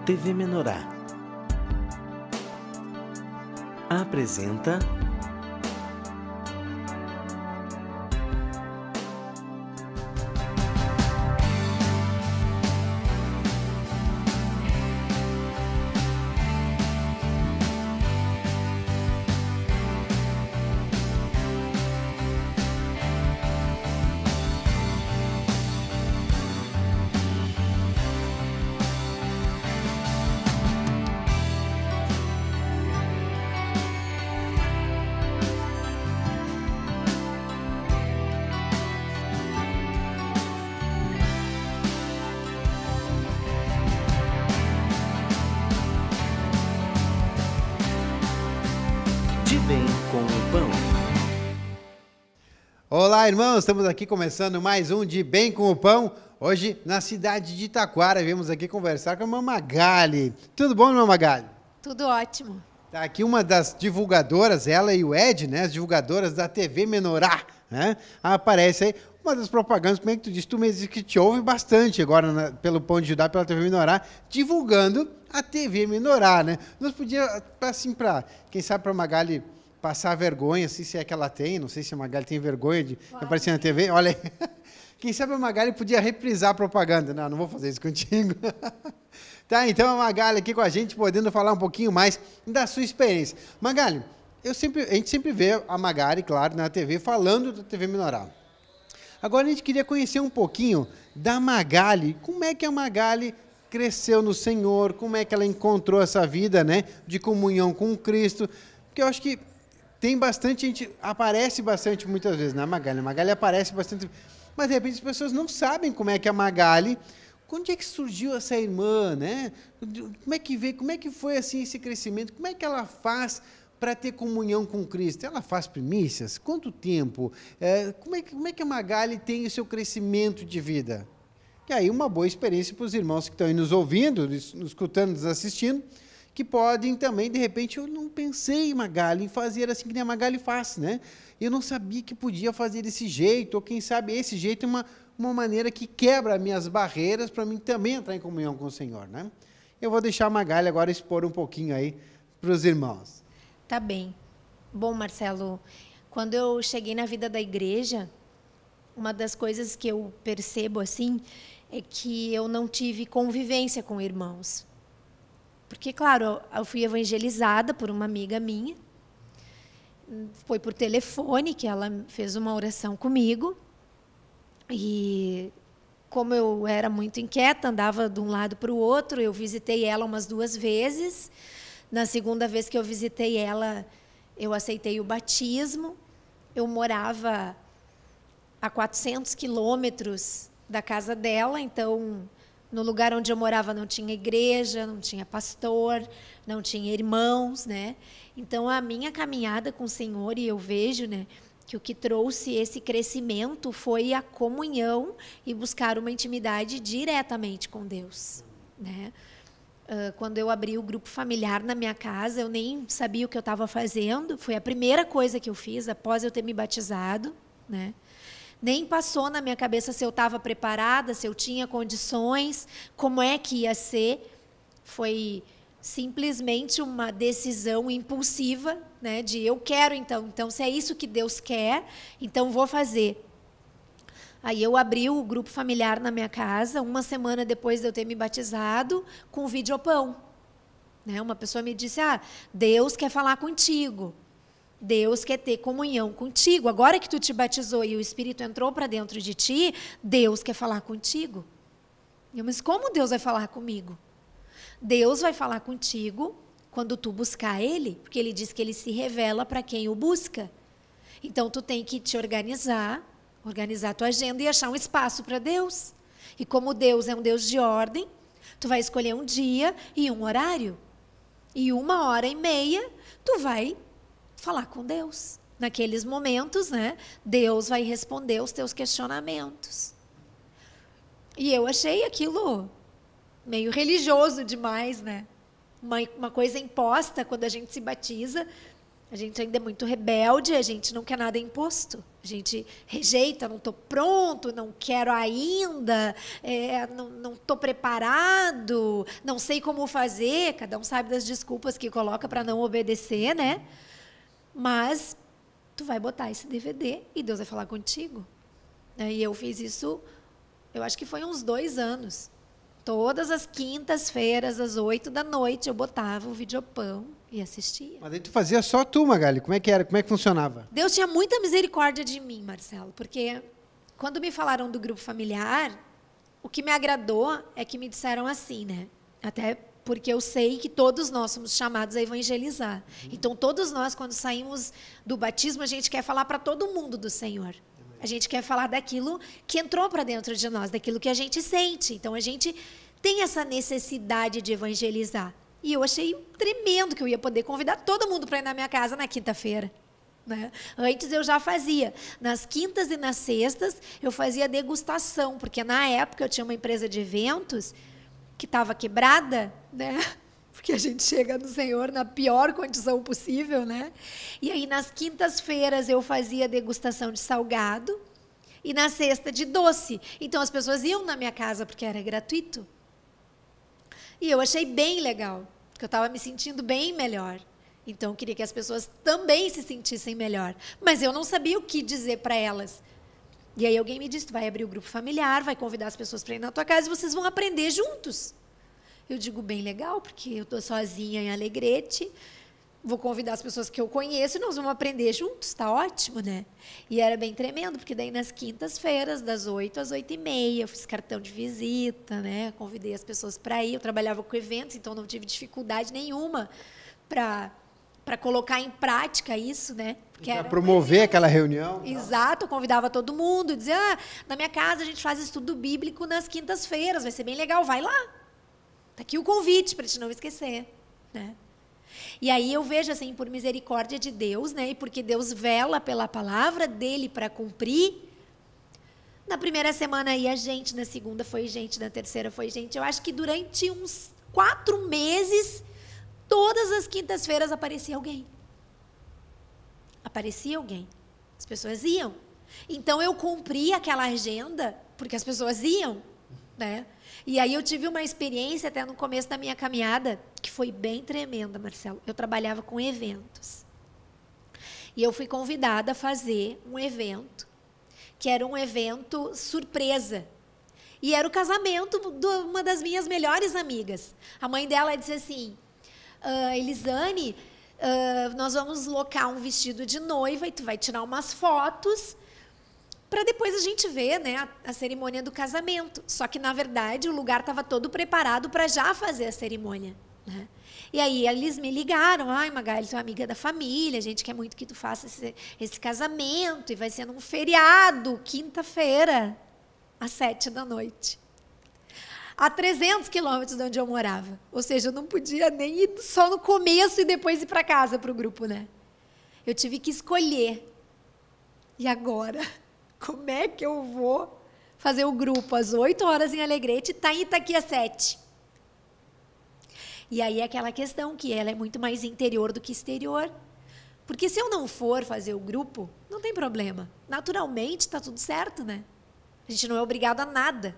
TV Menorá apresenta De Bem com o Pão. Olá, irmãos, estamos aqui começando mais um De Bem com o Pão. Hoje, na cidade de Taquara, viemos aqui conversar com a Irmã Magali. Tudo bom, Irmã Magali? Tudo ótimo. Tá aqui uma das divulgadoras, ela e o Ed, né? As divulgadoras da TV Menorá, né? Aparece aí uma das propagandas, como é que tu disse? Tu me disse que te ouve bastante agora pelo Pão de Judá, pela TV Menorá, divulgando a TV Menorá, né? Nós podíamos, assim, quem sabe para a Magali passar vergonha, se é que ela tem, não sei se a Magali tem vergonha de aparecer na TV, olha aí. Quem sabe a Magali podia reprisar a propaganda. Não vou fazer isso contigo. Tá, então a Magali aqui com a gente, podendo falar um pouquinho mais da sua experiência. Magali, a gente sempre vê a Magali, claro, na TV, falando da TV Menorá. Agora a gente queria conhecer um pouquinho da Magali, como é que a Magali cresceu no Senhor, como é que ela encontrou essa vida, né, de comunhão com Cristo, porque eu acho que tem bastante gente, aparece bastante muitas vezes, né, Magali? A Magali aparece bastante, mas de repente as pessoas não sabem como é que a Magali, onde é que surgiu essa irmã, né? Como é que veio, como é que foi assim esse crescimento, como é que ela faz para ter comunhão com Cristo? Ela faz primícias? Quanto tempo? Como é que a Magali tem o seu crescimento de vida? E aí uma boa experiência para os irmãos que estão aí nos ouvindo, nos escutando, nos assistindo, que podem também, de repente, eu não pensei, Magali, em fazer assim que nem a Magali faz, né? Eu não sabia que podia fazer desse jeito, ou quem sabe esse jeito é uma maneira que quebra minhas barreiras para mim também entrar em comunhão com o Senhor, né? Eu vou deixar a Magali agora expor um pouquinho aí para os irmãos. Tá bem. Bom, Marcelo, quando eu cheguei na vida da igreja, uma das coisas que eu percebo assim é que eu não tive convivência com irmãos. Porque, claro, eu fui evangelizada por uma amiga minha. Foi por telefone que ela fez uma oração comigo. E como eu era muito inquieta, andava de um lado para o outro, eu visitei ela umas 2 vezes. Na segunda vez que eu visitei ela, eu aceitei o batismo. Eu morava a 400 quilômetros da casa dela, então, no lugar onde eu morava não tinha igreja, não tinha pastor, não tinha irmãos, né? Então, a minha caminhada com o Senhor, e eu vejo, né, que o que trouxe esse crescimento foi a comunhão e buscar uma intimidade diretamente com Deus, né? Quando eu abri o grupo familiar na minha casa, eu nem sabia o que eu estava fazendo. Foi a primeira coisa que eu fiz após eu ter me batizado, né? Nem passou na minha cabeça se eu estava preparada, se eu tinha condições, como é que ia ser. Foi simplesmente uma decisão impulsiva, né, de eu quero então se é isso que Deus quer, então vou fazer. Aí eu abri o grupo familiar na minha casa, uma semana depois de eu ter me batizado, com o videopão. Né? Uma pessoa me disse, Deus quer falar contigo. Deus quer ter comunhão contigo. Agora que tu te batizou e o Espírito entrou para dentro de ti, Deus quer falar contigo. Mas como Deus vai falar comigo? Deus vai falar contigo quando tu buscar Ele, porque Ele diz que Ele se revela para quem o busca. Então, tu tem que te organizar a tua agenda e achar um espaço para Deus. E como Deus é um Deus de ordem, tu vai escolher um dia e um horário. E 1h30, tu vai falar com Deus. Naqueles momentos, né, Deus vai responder os teus questionamentos. E eu achei aquilo meio religioso demais, né? Uma coisa imposta quando a gente se batiza. A gente ainda é muito rebelde, a gente não quer nada imposto. A gente rejeita, não estou pronto, não quero ainda, não estou preparado, não sei como fazer. Cada um sabe das desculpas que coloca para não obedecer, né? Mas tu vai botar esse DVD e Deus vai falar contigo. E eu fiz isso, eu acho que foi uns 2 anos. Todas as quintas-feiras, às 8 da noite, eu botava o Videopão e assistia. Mas daí tu fazia só tu, Magali. Como é que era? Como é que funcionava? Deus tinha muita misericórdia de mim, Marcelo, porque quando me falaram do grupo familiar, o que me agradou é que me disseram assim, né? Até porque eu sei que todos nós somos chamados a evangelizar. Então, todos nós, quando saímos do batismo, a gente quer falar para todo mundo do Senhor. A gente quer falar daquilo que entrou para dentro de nós, daquilo que a gente sente. Então, a gente tem essa necessidade de evangelizar. E eu achei tremendo que eu ia poder convidar todo mundo para ir na minha casa na quinta-feira. Né? Antes eu já fazia. Nas quintas e nas sextas, eu fazia degustação, porque na época eu tinha uma empresa de eventos que estava quebrada, né? Porque a gente chega no Senhor na pior condição possível, né? E aí, nas quintas-feiras, eu fazia degustação de salgado e na sexta de doce. Então, as pessoas iam na minha casa porque era gratuito. E eu achei bem legal, porque eu estava me sentindo bem melhor. Então, eu queria que as pessoas também se sentissem melhor. Mas eu não sabia o que dizer para elas. E aí, alguém me disse, tu vai abrir o grupo familiar, vai convidar as pessoas para ir na tua casa e vocês vão aprender juntos. Eu digo, bem legal, porque eu estou sozinha em Alegrete, vou convidar as pessoas que eu conheço e nós vamos aprender juntos, está ótimo, né? E era bem tremendo, porque daí nas quintas-feiras, das 8 às 8h30, eu fiz cartão de visita, né? Convidei as pessoas para ir, eu trabalhava com eventos, então não tive dificuldade nenhuma para colocar em prática isso, né? Para promover aquela reunião. Exato, eu convidava todo mundo, dizia, na minha casa a gente faz estudo bíblico nas quintas-feiras, vai ser bem legal, vai lá. Está aqui o convite para te não esquecer, né? E aí eu vejo assim, por misericórdia de Deus, né? E porque Deus vela pela palavra dele para cumprir. Na primeira semana ia gente, na segunda foi gente, na terceira foi gente. Eu acho que durante uns 4 meses, todas as quintas-feiras aparecia alguém. Aparecia alguém. As pessoas iam. Então eu cumpri aquela agenda porque as pessoas iam, né? E aí eu tive uma experiência até no começo da minha caminhada que foi bem tremenda, Marcelo. Eu trabalhava com eventos. E eu fui convidada a fazer um evento, que era um evento surpresa. E era o casamento de uma das minhas melhores amigas. A mãe dela disse assim, Elisane, nós vamos locar um vestido de noiva e tu vai tirar umas fotos para depois a gente ver, né, a cerimônia do casamento. Só que, na verdade, o lugar estava todo preparado para já fazer a cerimônia. Né? E aí eles me ligaram, ai, Magali, tu é amiga da família, a gente quer muito que tu faça esse casamento, e vai ser num feriado, quinta-feira, às 7 da noite. A 300 quilômetros de onde eu morava. Ou seja, eu não podia nem ir só no começo e depois ir para casa, para o grupo, né? Eu tive que escolher. E agora? Como é que eu vou fazer o grupo às 8 horas em Alegrete e tá em Itaqui às 7? E aí é aquela questão que ela é muito mais interior do que exterior. Porque se eu não for fazer o grupo, não tem problema. Naturalmente está tudo certo, né? A gente não é obrigado a nada.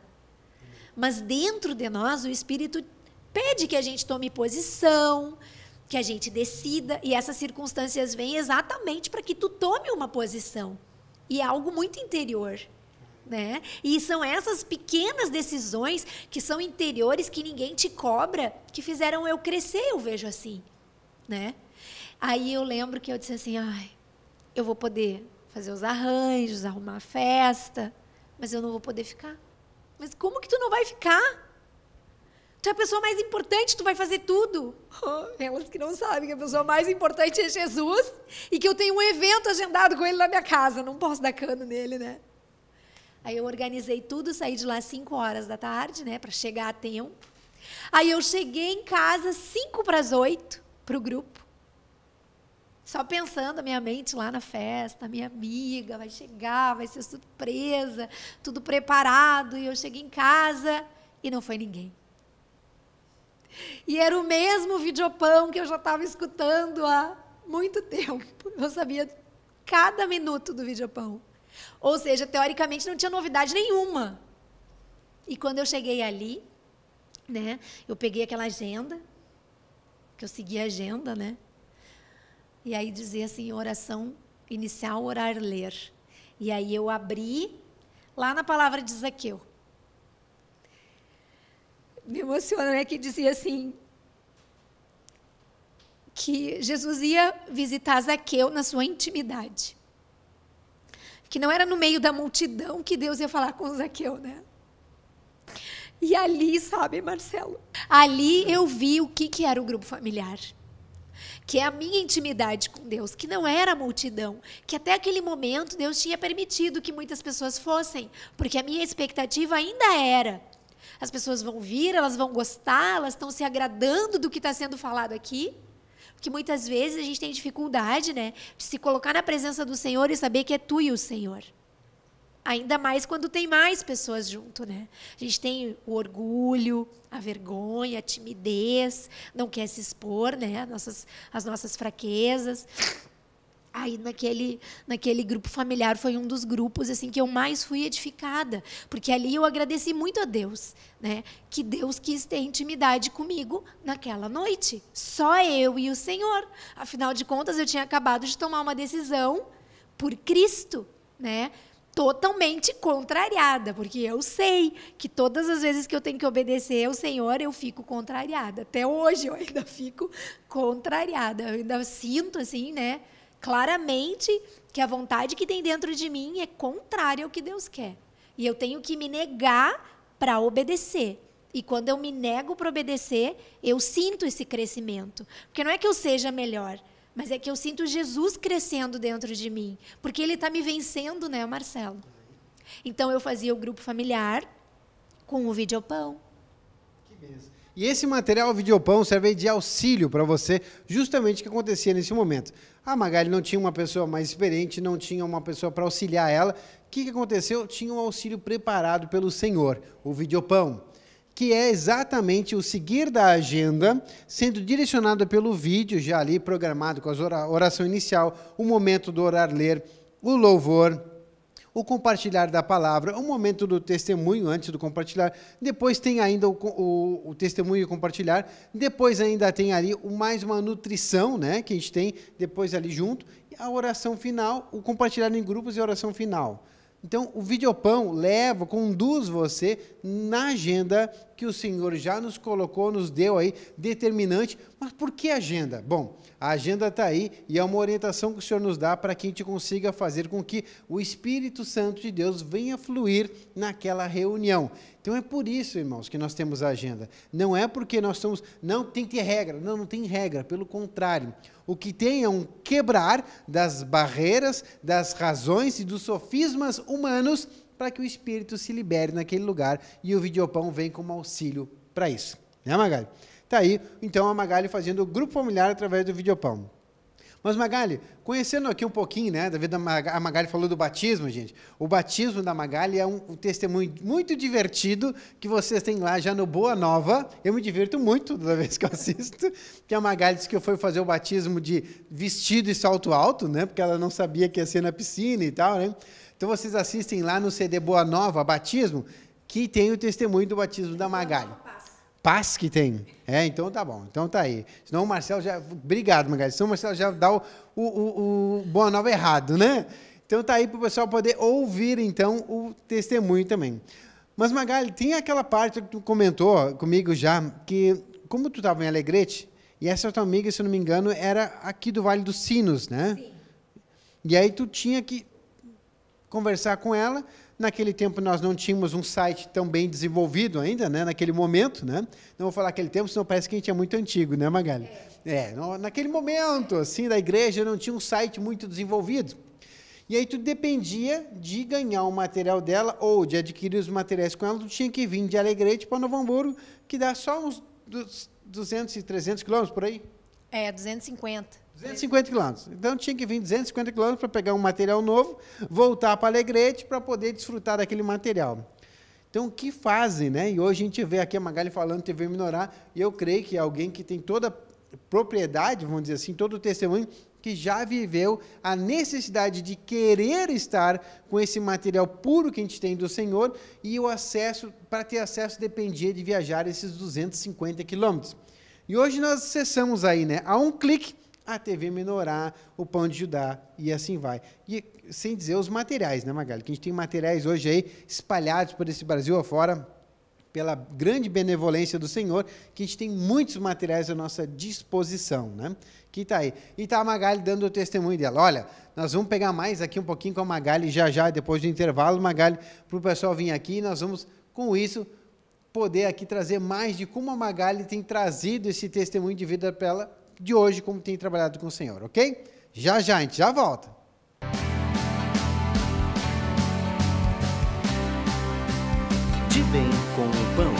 Mas dentro de nós, o Espírito pede que a gente tome posição, que a gente decida. E essas circunstâncias vêm exatamente para que tu tome uma posição. E é algo muito interior, né? E são essas pequenas decisões que são interiores, que ninguém te cobra, que fizeram eu crescer, eu vejo assim, né? Aí eu lembro que eu disse assim, ai, eu vou poder fazer os arranjos, arrumar a festa, mas eu não vou poder ficar. Mas como que tu não vai ficar? Tu é a pessoa mais importante, tu vai fazer tudo. Elas que não sabem que a pessoa mais importante é Jesus e que eu tenho um evento agendado com ele na minha casa. Não posso dar cano nele, né? Aí eu organizei tudo, saí de lá às 5 horas da tarde, né? Para chegar a tempo. Aí eu cheguei em casa 7 para as 8 para o grupo. Só pensando a minha mente lá na festa, a minha amiga vai chegar, vai ser surpresa, tudo preparado. E eu cheguei em casa e não foi ninguém. E era o mesmo Videopão que eu já estava escutando há muito tempo. Eu sabia cada minuto do Videopão. Ou seja, teoricamente não tinha novidade nenhuma. E quando eu cheguei ali, né, eu peguei aquela agenda, que eu segui a agenda, né? E aí dizia assim, oração inicial, orar, ler. E aí eu abri lá na palavra de Zaqueu. Me emociona, né? Que dizia assim, que Jesus ia visitar Zaqueu na sua intimidade. Que não era no meio da multidão que Deus ia falar com Zaqueu, né? E ali, sabe, Marcelo? Ali eu vi o que era o grupo familiar. Que é a minha intimidade com Deus, que não era a multidão. Que até aquele momento Deus tinha permitido que muitas pessoas fossem. Porque a minha expectativa ainda era: as pessoas vão vir, elas vão gostar, elas estão se agradando do que está sendo falado aqui. Porque muitas vezes a gente tem dificuldade, né, de se colocar na presença do Senhor e saber que é tu e o Senhor. Ainda mais quando tem mais pessoas junto, né? A gente tem o orgulho, a vergonha, a timidez, não quer se expor, né, as nossas fraquezas. Aí naquele grupo familiar foi um dos grupos assim que eu mais fui edificada, porque ali eu agradeci muito a Deus, né? Que Deus quis ter intimidade comigo naquela noite, só eu e o Senhor. Afinal de contas, eu tinha acabado de tomar uma decisão por Cristo, né? Totalmente contrariada, porque eu sei que todas as vezes que eu tenho que obedecer ao Senhor, eu fico contrariada. Até hoje eu ainda fico contrariada, eu ainda sinto assim, né? Claramente que a vontade que tem dentro de mim é contrária ao que Deus quer. E eu tenho que me negar para obedecer. E quando eu me nego para obedecer, eu sinto esse crescimento. Porque não é que eu seja melhor, mas é que eu sinto Jesus crescendo dentro de mim. Porque Ele está me vencendo, né, Marcelo? Então, eu fazia o grupo familiar com o Videopão. Que beleza. E esse material Videopão serve de auxílio para você, justamente o que acontecia nesse momento. A Magali não tinha uma pessoa mais experiente, não tinha uma pessoa para auxiliar ela. O que aconteceu? Tinha um auxílio preparado pelo Senhor, o Videopão, que é exatamente o seguir da agenda, sendo direcionado pelo vídeo, já ali programado com a oração inicial, o momento do orar, ler, o louvor, o compartilhar da palavra, o momento do testemunho antes do compartilhar, depois tem ainda o testemunho e compartilhar, depois ainda tem ali mais uma nutrição, né, que a gente tem depois ali junto, e a oração final, o compartilhar em grupos e a oração final. Então, o Videopão conduz você na agenda que o Senhor já nos colocou, nos deu aí, determinante. Mas por que agenda? Bom, a agenda está aí e é uma orientação que o Senhor nos dá para que a gente consiga fazer com que o Espírito Santo de Deus venha fluir naquela reunião. Então, é por isso, irmãos, que nós temos a agenda. Não é porque nós estamos... Não tem que ter regra. Não tem regra. Pelo contrário. O que tem é um quebrar das barreiras, das razões e dos sofismas humanos para que o Espírito se libere naquele lugar. E o Videopão vem como auxílio para isso. Né, Magali? Está aí, então, a Magali fazendo o grupo familiar através do Videopão. Mas, Magali, conhecendo aqui um pouquinho, né, da vida da Magali, a Magali falou do batismo, gente. O batismo da Magali é um testemunho muito divertido que vocês têm lá já no Boa Nova. Eu me divirto muito toda vez que eu assisto, que a Magali disse que foi fazer o batismo de vestido e salto alto, né, porque ela não sabia que ia ser na piscina e tal, né. Então, vocês assistem lá no CD Boa Nova, batismo, que tem o testemunho do batismo da Magali. Paz que tem. Então tá bom. Então tá aí. Senão o Marcelo já... Obrigado, Magali. Senão o Marcelo já dá o Boa Nova errado, né? Então tá aí para o pessoal poder ouvir, então, o testemunho também. Mas, Magali, tem aquela parte que tu comentou comigo já, que como tu estava em Alegrete, e essa tua amiga, se eu não me engano, era aqui do Vale dos Sinos, né? Sim. E aí tu tinha que conversar com ela. Naquele tempo, nós não tínhamos um site tão bem desenvolvido ainda, né? Naquele momento, né? Não vou falar aquele tempo, senão parece que a gente é muito antigo, né, Magali? Naquele momento, assim, da igreja, não tinha um site muito desenvolvido. E aí tu dependia de ganhar o material dela ou de adquirir os materiais com ela, tu tinha que vir de Alegrete para Novo Hamburgo, que dá só uns 200 e 300 quilômetros por aí. 250. 250 quilômetros. Então, tinha que vir 250 quilômetros para pegar um material novo, voltar para Alegrete para poder desfrutar daquele material. Então, o que fazem, né? E hoje a gente vê aqui a Magali falando TV Minorá, e eu creio que alguém que tem toda a propriedade, vamos dizer assim, todo o testemunho, que já viveu a necessidade de querer estar com esse material puro que a gente tem do Senhor, e o acesso, para ter acesso, dependia de viajar esses 250 quilômetros. E hoje nós acessamos aí, né, a um clique, a TV Menorá, o Pão de Judá, e assim vai. E sem dizer os materiais, né, Magali? Que a gente tem materiais hoje aí espalhados por esse Brasil afora, pela grande benevolência do Senhor, que a gente tem muitos materiais à nossa disposição, né? Que está aí. E está a Magali dando o testemunho dela. Olha, nós vamos pegar mais aqui um pouquinho com a Magali já, depois do intervalo, Magali, para o pessoal vir aqui, e nós vamos, com isso, poder aqui trazer mais de como a Magali tem trazido esse testemunho de vida para ela, de hoje, como tem trabalhado com o Senhor, ok? Já, a gente já volta. De Bem com o Pão.